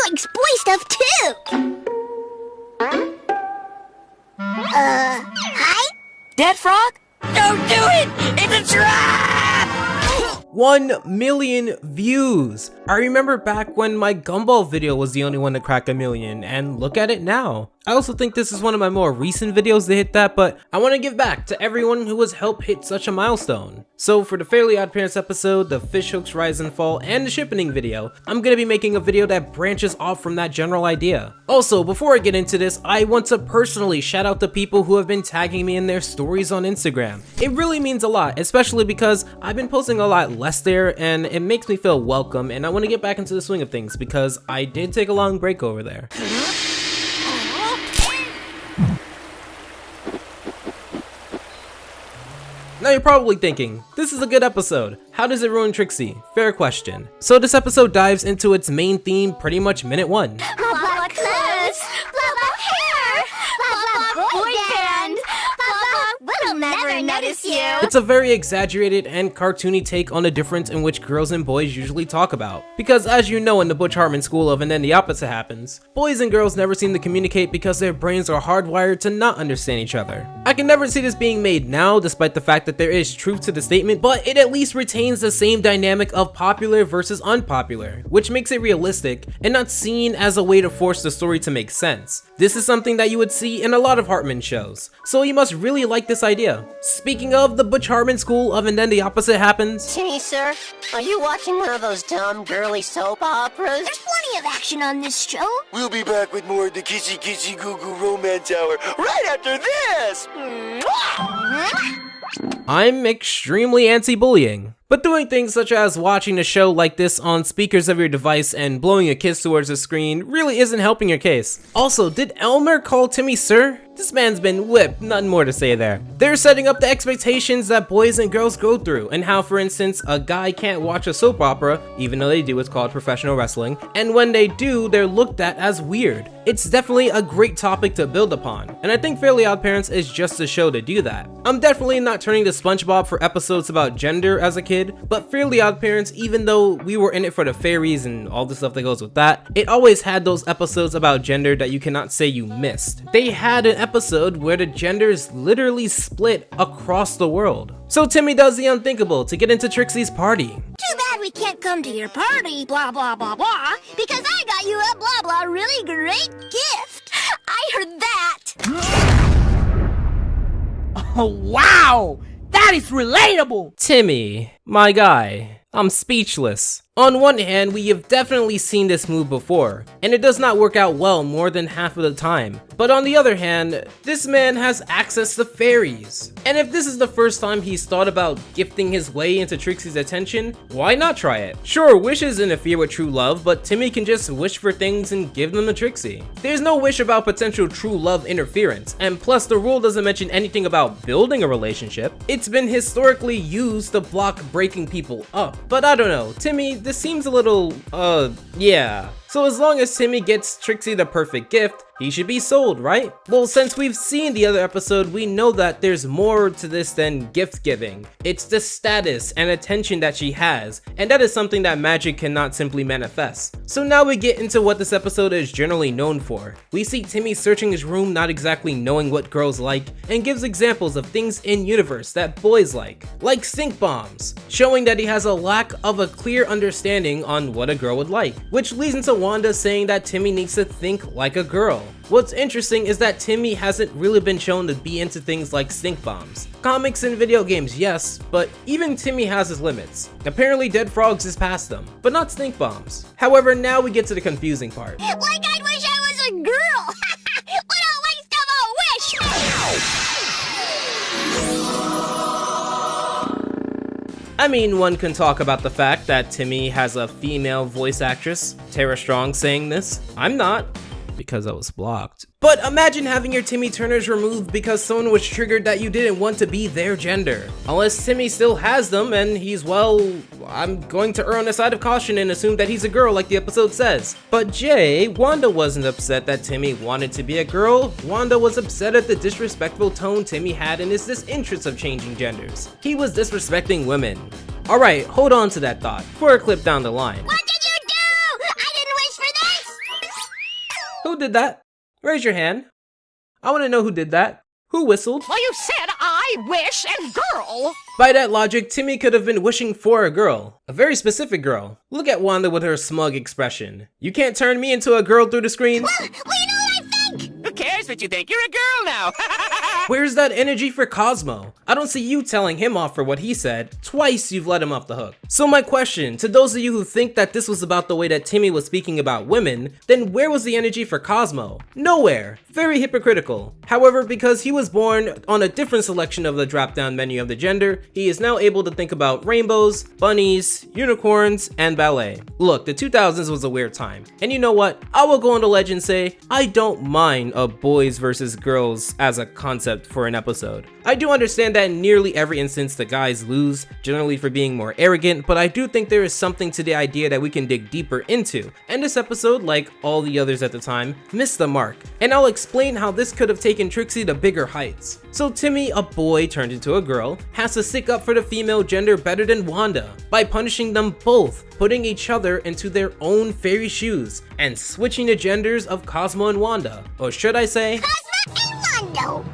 likes boy stuff too. Hi? Dead frog? Don't do it! It's a trap! 1 million views! I remember back when my gumball video was the only one to crack 1 million, and look at it now. I also think this is one of my more recent videos to hit that, but I want to give back to everyone who has helped hit such a milestone. So for the Fairly Oddparents episode, the Fishhooks Rise and Fall, and the shipping video, I'm gonna be making a video that branches off from that general idea. Also, before I get into this, I want to personally shout out the people who have been tagging me in their stories on Instagram. It really means a lot, especially because I've been posting a lot less there, and it makes me feel welcome, and I want to get back into the swing of things because I did take a long break over there. Now you're probably thinking, this is a good episode. How does it ruin Trixie? Fair question. So this episode dives into its main theme pretty much minute 1. Blah blah clothes, blah blah hair, blah blah boy band, blah blah we'll never notice you. It's a very exaggerated and cartoony take on the difference in which girls and boys usually talk about. Because as you know in the Butch Hartman school of and then the opposite happens, boys and girls never seem to communicate because their brains are hardwired to not understand each other. I can never see this being made now despite the fact that there is truth to the statement, but it at least retains the same dynamic of popular versus unpopular, which makes it realistic and not seen as a way to force the story to make sense. This is something that you would see in a lot of Hartman shows, so you must really like this idea. Speaking of the Butch Hartman school of and then the opposite happens. Timmy, sir, are you watching one of those dumb, girly soap operas? There's plenty of action on this show. We'll be back with more of the Kissy Kissy Goo Goo Romance Hour right after this! I'm extremely anti-bullying, but doing things such as watching a show like this on speakers of your device and blowing a kiss towards the screen really isn't helping your case. Also, did Elmer call Timmy sir? This man's been whipped, nothing more to say there. They're setting up the expectations that boys and girls go through, and how, for instance, a guy can't watch a soap opera, even though they do, it's called professional wrestling, and when they do, they're looked at as weird. It's definitely a great topic to build upon, and I think Fairly Oddparents is just a show to do that. I'm definitely not turning to SpongeBob for episodes about gender as a kid, but Fairly Oddparents, even though we were in it for the fairies and all the stuff that goes with that, it always had those episodes about gender that you cannot say you missed. They had an episode where the genders literally split across the world. So Timmy does the unthinkable to get into Trixie's party. Too bad we can't come to your party, blah blah blah blah, because I got you a blah blah really great gift. I heard that. Oh, wow! That is relatable! Timmy, my guy, I'm speechless. On one hand, we have definitely seen this move before, and it does not work out well more than half of the time. But on the other hand, this man has access to fairies. And if this is the first time he's thought about gifting his way into Trixie's attention, why not try it? Sure, wishes interfere with true love, but Timmy can just wish for things and give them to Trixie. There's no wish about potential true love interference, and plus the rule doesn't mention anything about building a relationship. It's been historically used to block breaking people up. But I don't know, Timmy, this seems a little, yeah. So as long as Timmy gets Trixie the perfect gift, he should be sold, right? Well, since we've seen the other episode, we know that there's more to this than gift giving. It's the status and attention that she has, and that is something that magic cannot simply manifest. So now we get into what this episode is generally known for. We see Timmy searching his room, not exactly knowing what girls like, and gives examples of things in universe that boys like stink bombs, showing that he has a lack of a clear understanding on what a girl would like, which leads into Wanda saying that Timmy needs to think like a girl. What's interesting is that Timmy hasn't really been shown to be into things like stink bombs. Comics and video games, yes, but even Timmy has his limits. Apparently Dead Frogs is past them, but not stink bombs. However, now we get to the confusing part. Like I wish I was a girl. What a waste of a wish. I mean, one can talk about the fact that Timmy has a female voice actress, Tara Strong, saying this. I'm not, because I was blocked. But imagine having your Timmy Turners removed because someone was triggered that you didn't want to be their gender. Unless Timmy still has them and he's, well, I'm going to err on the side of caution and assume that he's a girl like the episode says. But Jay, Wanda wasn't upset that Timmy wanted to be a girl. Wanda was upset at the disrespectful tone Timmy had in his disinterest of changing genders. He was disrespecting women. Alright, hold on to that thought for a clip down the line. What did you do? I didn't wish for this. Who did that? Raise your hand. I want to know who did that. Who whistled? Well, you said I wish and girl. By that logic, Timmy could have been wishing for a girl. A very specific girl. Look at Wanda with her smug expression. You can't turn me into a girl through the screen? Well, you know what I think? Who cares what you think? You're a girl now. Where's that energy for Cosmo? I don't see you telling him off for what he said. Twice you've let him off the hook. So my question, to those of you who think that this was about the way that Timmy was speaking about women, then where was the energy for Cosmo? Nowhere. Very hypocritical. However, because he was born on a different selection of the drop-down menu of the gender, he is now able to think about rainbows, bunnies, unicorns, and ballet. Look, the 2000s was a weird time. And you know what? I will go on the ledge and say, I don't mind a boys versus girls as a concept for an episode. I do understand that in nearly every instance the guys lose, generally for being more arrogant, but I do think there is something to the idea that we can dig deeper into, and this episode, like all the others at the time, missed the mark, and I'll explain how this could have taken Trixie to bigger heights. So Timmy, a boy turned into a girl, has to stick up for the female gender better than Wanda, by punishing them both, putting each other into their own fairy shoes, and switching the genders of Cosmo and Wanda, or should I say, Cosmo and Wando.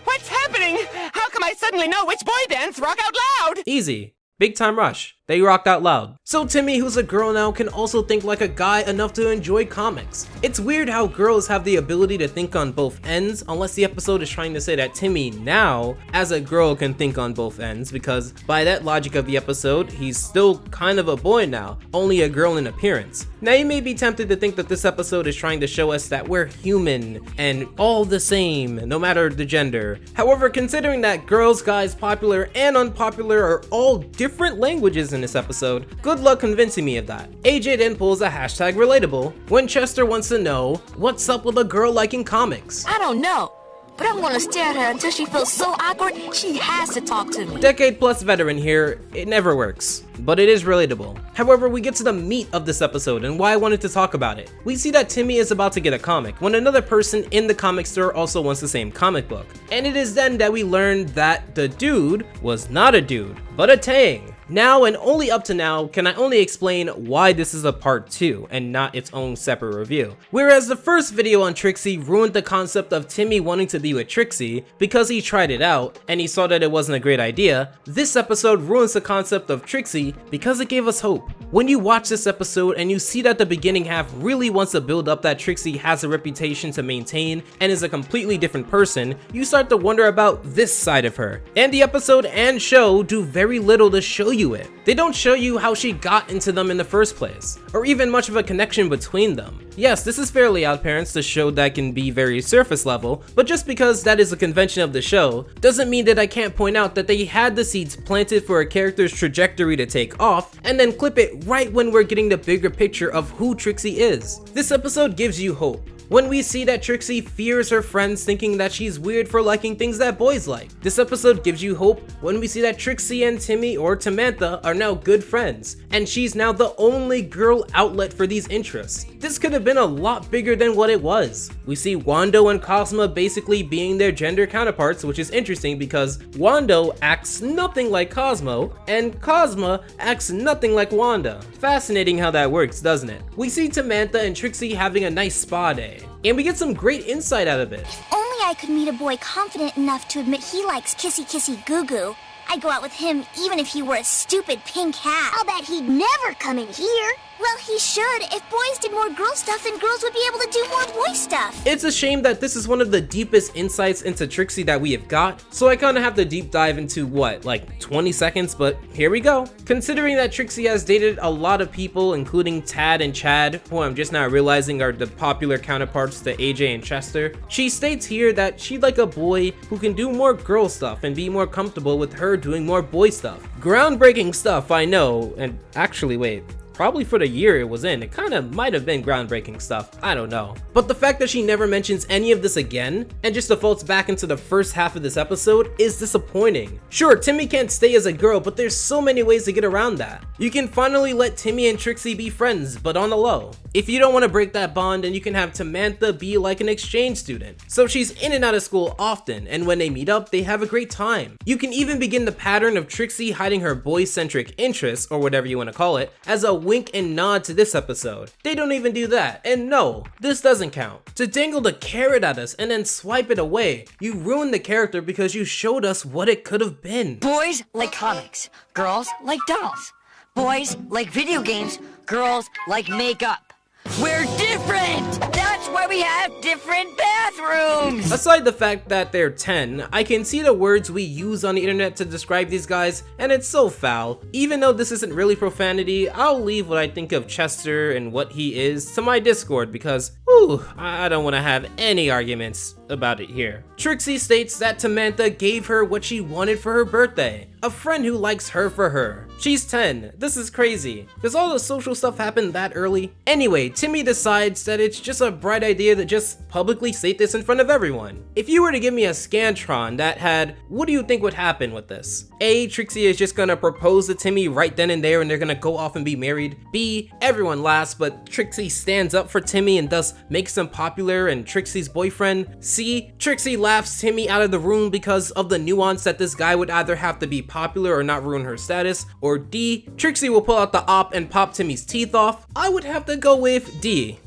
What's happening? How come I suddenly know which boy bands rock out loud? easy. Big Time Rush. They rocked out loud. So Timmy, who's a girl now, can also think like a guy enough to enjoy comics. It's weird how girls have the ability to think on both ends, unless the episode is trying to say that Timmy now, as a girl, can think on both ends, because by that logic of the episode, he's still kind of a boy now, only a girl in appearance. Now you may be tempted to think that this episode is trying to show us that we're human and all the same, no matter the gender. However, considering that girls, guys, popular and unpopular are all different languages in this episode, good luck convincing me of that. AJ then pulls a hashtag relatable when Chester wants to know what's up with a girl liking comics. I don't know, but I'm gonna stare at her until she feels so awkward she has to talk to me. Decade plus veteran here, it never works, but it is relatable. However, we get to the meat of this episode and why I wanted to talk about it. We see that Timmy is about to get a comic when another person in the comic store also wants the same comic book. And it is then that we learn that the dude was not a dude, but a Tang. Now and only up to now can I only explain why this is a part 2 and not its own separate review. Whereas the first video on Trixie ruined the concept of Timmy wanting to be with Trixie because he tried it out and he saw that it wasn't a great idea, this episode ruins the concept of Trixie because it gave us hope. When you watch this episode and you see that the beginning half really wants to build up that Trixie has a reputation to maintain and is a completely different person, you start to wonder about this side of her. And the episode and show do very little to show you it. They don't show you how she got into them in the first place, or even much of a connection between them. Yes, this is fairly Oddparents, the show that can be very surface level, but just because that is a convention of the show, doesn't mean that I can't point out that they had the seeds planted for a character's trajectory to take off, and then clip it right when we're getting the bigger picture of who Trixie is. This episode gives you hope. When we see that Trixie fears her friends thinking that she's weird for liking things that boys like. This episode gives you hope when we see that Trixie and Timmy or Samantha are now good friends, and she's now the only girl outlet for these interests. This could have been a lot bigger than what it was. We see Wando and Cosmo basically being their gender counterparts, which is interesting because Wando acts nothing like Cosmo, and Cosmo acts nothing like Wanda. Fascinating how that works, doesn't it? We see Samantha and Trixie having a nice spa day, and we get some great insight out of it. Only I could meet a boy confident enough to admit he likes kissy kissy goo goo. I'd go out with him even if he were a stupid pink hat. I'll bet he'd never come in here. Well, he should. If boys did more girl stuff, then girls would be able to do more boy stuff. It's a shame that this is one of the deepest insights into Trixie that we have got, so I kind of have to deep dive into what, like 20 seconds, but here we go. Considering that Trixie has dated a lot of people, including Tad and Chad, who I'm just now realizing are the popular counterparts to AJ and Chester, she states here that she'd like a boy who can do more girl stuff and be more comfortable with her doing more boy stuff. Groundbreaking stuff, I know, and actually wait, probably for the year it was in, it kind of might have been groundbreaking stuff, I don't know. But the fact that she never mentions any of this again, and just defaults back into the first half of this episode, is disappointing. Sure, Timmy can't stay as a girl, but there's so many ways to get around that. You can finally let Timmy and Trixie be friends, but on the low. If you don't want to break that bond, then you can have Samantha be like an exchange student. So she's in and out of school often, and when they meet up, they have a great time. You can even begin the pattern of Trixie hiding her boy-centric interests, or whatever you want to call it, as a wink and nod to this episode. They don't even do that, and no, this doesn't count. To dangle the carrot at us and then swipe it away, you ruined the character because you showed us what it could have been. Boys like comics, girls like dolls. Boys like video games, girls like makeup. We're different! That's why we have different bathrooms! Aside the fact that they're 10, I can see the words we use on the internet to describe these guys, and it's so foul. Even though this isn't really profanity, I'll leave what I think of Chester and what he is to my Discord because, whew, I don't want to have any arguments about it here. Trixie states that Samantha gave her what she wanted for her birthday. A friend who likes her for her. She's 10. This is crazy. Does all the social stuff happen that early? Anyway, Timmy decides that it's just a bright idea to just publicly state this in front of everyone. If you were to give me a Scantron that had, what do you think would happen with this? A, Trixie is just gonna propose to Timmy right then and there and they're gonna go off and be married. B, everyone laughs but Trixie stands up for Timmy and thus makes him popular and Trixie's boyfriend. C, Trixie laughs Timmy out of the room because of the nuance that this guy would either have to be popular or not ruin her status. Or D, Trixie will pull out the op and pop Timmy's teeth off. I would have to go with D.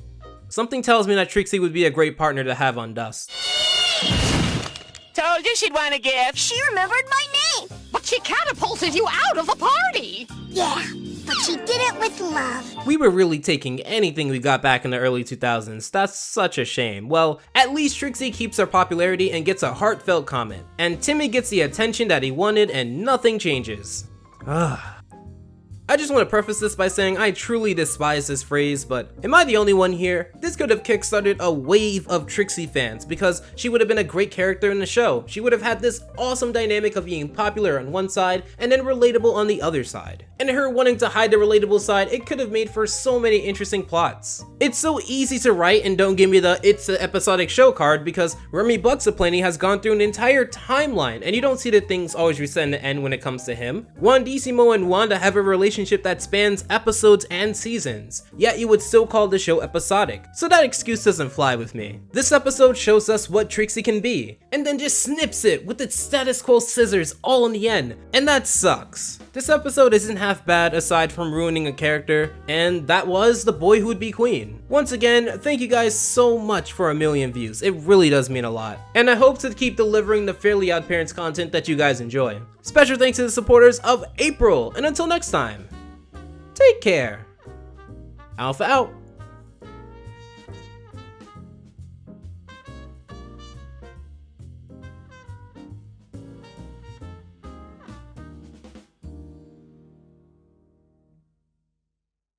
Something tells me that Trixie would be a great partner to have on Dust. Told you she'd want a gift. She remembered my name. But she catapulted you out of the party. Yeah, but she did it with love. We were really taking anything we got back in the early 2000s. That's such a shame. Well, at least Trixie keeps her popularity and gets a heartfelt comment. And Timmy gets the attention that he wanted and nothing changes. I just want to preface this by saying I truly despise this phrase, but am I the only one here? This could have kickstarted a wave of Trixie fans because she would have been a great character in the show. She would have had this awesome dynamic of being popular on one side and then relatable on the other side. And her wanting to hide the relatable side, it could have made for so many interesting plots. It's so easy to write and don't give me the it's an episodic show card because Remy Bugsaplenty has gone through an entire timeline and you don't see the things always reset in the end when it comes to him. Wandissimo and Wanda have a relationship that spans episodes and seasons, yet you would still call the show episodic, so that excuse doesn't fly with me. This episode shows us what Trixie can be, and then just snips it with its status quo scissors all in the end, and that sucks. This episode isn't half bad aside from ruining a character, and that was The Boy Who Would Be Queen. Once again, thank you guys so much for 1 million views, it really does mean a lot, and I hope to keep delivering the Fairly Oddparents content that you guys enjoy. Special thanks to the supporters of April, and until next time, take care. Alpha out.